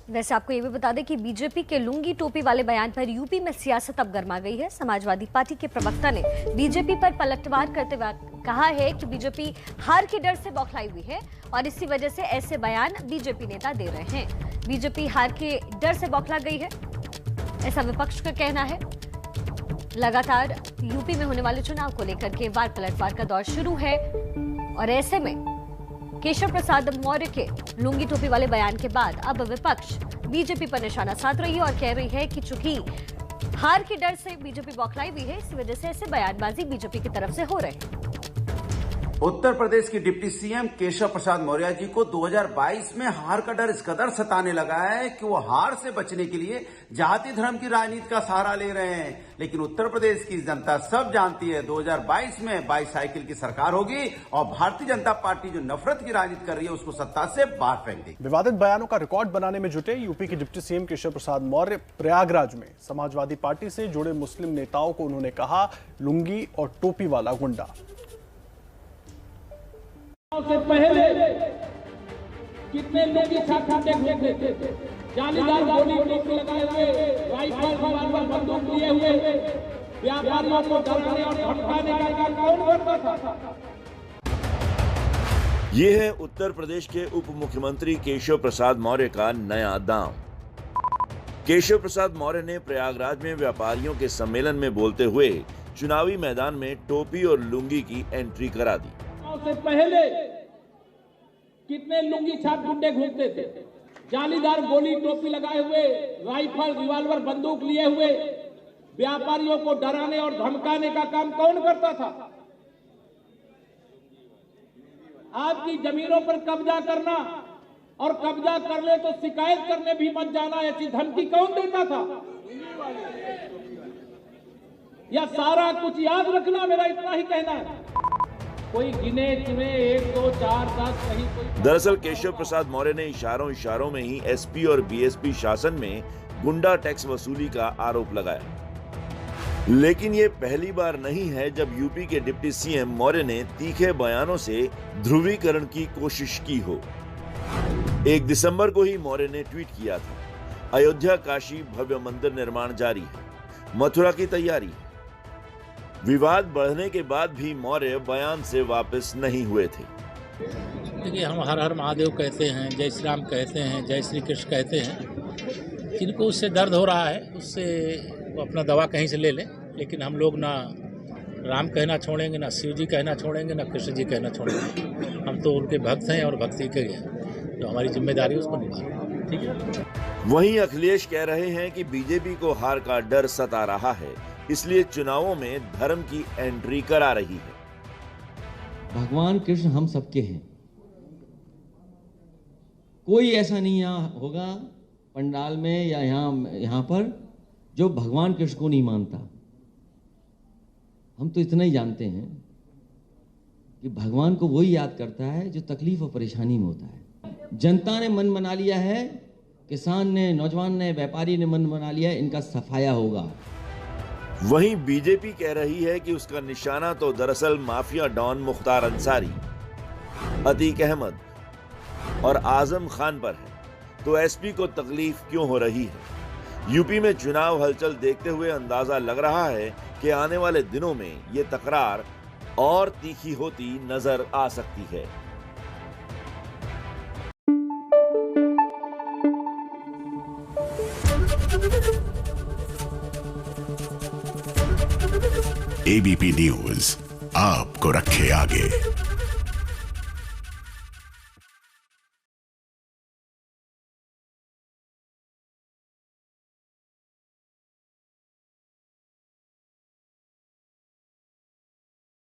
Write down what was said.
वैसे आपको ये भी बता दें कि बीजेपी के लुंगी टोपी वाले बयान पर यूपी में सियासत अब गर्मा गई है। समाजवादी पार्टी के प्रवक्ता ने बीजेपी पर पलटवार करते हुए कहा है कि बीजेपी हार के डर से बौखलाई हुई है और इसी वजह से ऐसे बयान बीजेपी नेता दे रहे हैं। बीजेपी हार के डर से बौखला गई है, ऐसा विपक्ष का कहना है। लगातार यूपी में होने वाले चुनाव को लेकर के वार पलटवार का दौर शुरू है और ऐसे में केशव प्रसाद मौर्य के लुंगी टोपी वाले बयान के बाद अब विपक्ष बीजेपी पर निशाना साध रही है और कह रही है कि चूंकि हार के डर से बीजेपी बौखलाई हुई है, इस वजह से ऐसे बयानबाजी बीजेपी की तरफ से हो रहे हैं। उत्तर प्रदेश की डिप्टी सीएम केशव प्रसाद मौर्य जी को 2022 में हार का डर इस कदर सताने लगा है कि वो हार से बचने के लिए जाति धर्म की राजनीति का सहारा ले रहे हैं। लेकिन उत्तर प्रदेश की जनता सब जानती है 2022 में बाईसाइकिल की सरकार होगी और भारतीय जनता पार्टी जो नफरत की राजनीति कर रही है उसको सत्ता से बाहर फेंक देगी। विवादित बयानों का रिकॉर्ड बनाने में जुटे यूपी के डिप्टी सीएम केशव प्रसाद मौर्य प्रयागराज में समाजवादी पार्टी से जुड़े मुस्लिम नेताओं को उन्होंने कहा लुंगी और टोपी वाला गुंडा। से पहले कितने लोग जालीदार गोली टोपी लगाए हुए, राइफल रिवॉल्वर बंदूक लिए हुए व्यापारियों को डराने और धमकाने का काम कौन करता था? ये है उत्तर प्रदेश के उप मुख्यमंत्री केशव प्रसाद मौर्य का नया दांव। केशव प्रसाद मौर्य ने प्रयागराज में व्यापारियों के सम्मेलन में बोलते हुए चुनावी मैदान में टोपी और लुंगी की एंट्री करा दी। से पहले कितने लुंगी छाप गुंडे घूमते थे, जालीदार गोली टोपी लगाए हुए, राइफल रिवॉल्वर बंदूक लिए हुए व्यापारियों को डराने और धमकाने का काम कौन करता था? आपकी जमीनों पर कब्जा करना और कब्जा कर ले तो शिकायत करने भी मत जाना, ऐसी धमकी कौन देता था? या सारा कुछ याद रखना, मेरा इतना ही कहना है। कोई गिने चुने 1 2 4 10 कहीं कोई। दरअसल केशव प्रसाद मौर्य ने इशारों में ही एसपी और बीएसपी शासन में गुंडा टैक्स वसूली का आरोप लगाया। लेकिन ये पहली बार नहीं है जब यूपी के डिप्टी सीएम मौर्य ने तीखे बयानों से ध्रुवीकरण की कोशिश की हो। 1 दिसंबर को ही मौर्य ने ट्वीट किया था, अयोध्या काशी भव्य मंदिर निर्माण जारी है, मथुरा की तैयारी है। विवाद बढ़ने के बाद भी मौर्य बयान से वापस नहीं हुए थे। देखिए, हम हर हर महादेव कहते हैं, जय श्री राम कहते हैं, जय श्री कृष्ण कहते हैं। जिनको उससे दर्द हो रहा है उससे वो अपना दवा कहीं से ले लें, लेकिन हम लोग ना राम कहना छोड़ेंगे, ना शिव जी कहना छोड़ेंगे, ना कृष्ण जी कहना छोड़ेंगे। हम तो उनके भक्त हैं और भक्ति के जो हमारी जिम्मेदारी है उसको निभा रहे हैं। ठीक है। वहीं अखिलेश कह रहे हैं कि बीजेपी को हार का डर सता रहा है, इसलिए चुनावों में धर्म की एंट्री करा रही है। भगवान कृष्ण हम सबके हैं। कोई ऐसा नहीं होगा पंडाल में या यहाँ पर जो भगवान कृष्ण को नहीं मानता। हम तो इतना ही जानते हैं कि भगवान को वही याद करता है जो तकलीफ और परेशानी में होता है। जनता ने मन बना लिया है, किसान ने, नौजवान ने, व्यापारी ने मन बना लिया है, इनका सफाया होगा। वहीं बीजेपी कह रही है कि उसका निशाना तो दरअसल माफिया डॉन मुख्तार अंसारी, अतीक अहमद और आजम खान पर है, तो एसपी को तकलीफ क्यों हो रही है? यूपी में चुनाव हलचल देखते हुए अंदाजा लग रहा है कि आने वाले दिनों में ये तकरार और तीखी होती नजर आ सकती है। एबीपी न्यूज आपको रखे आगे।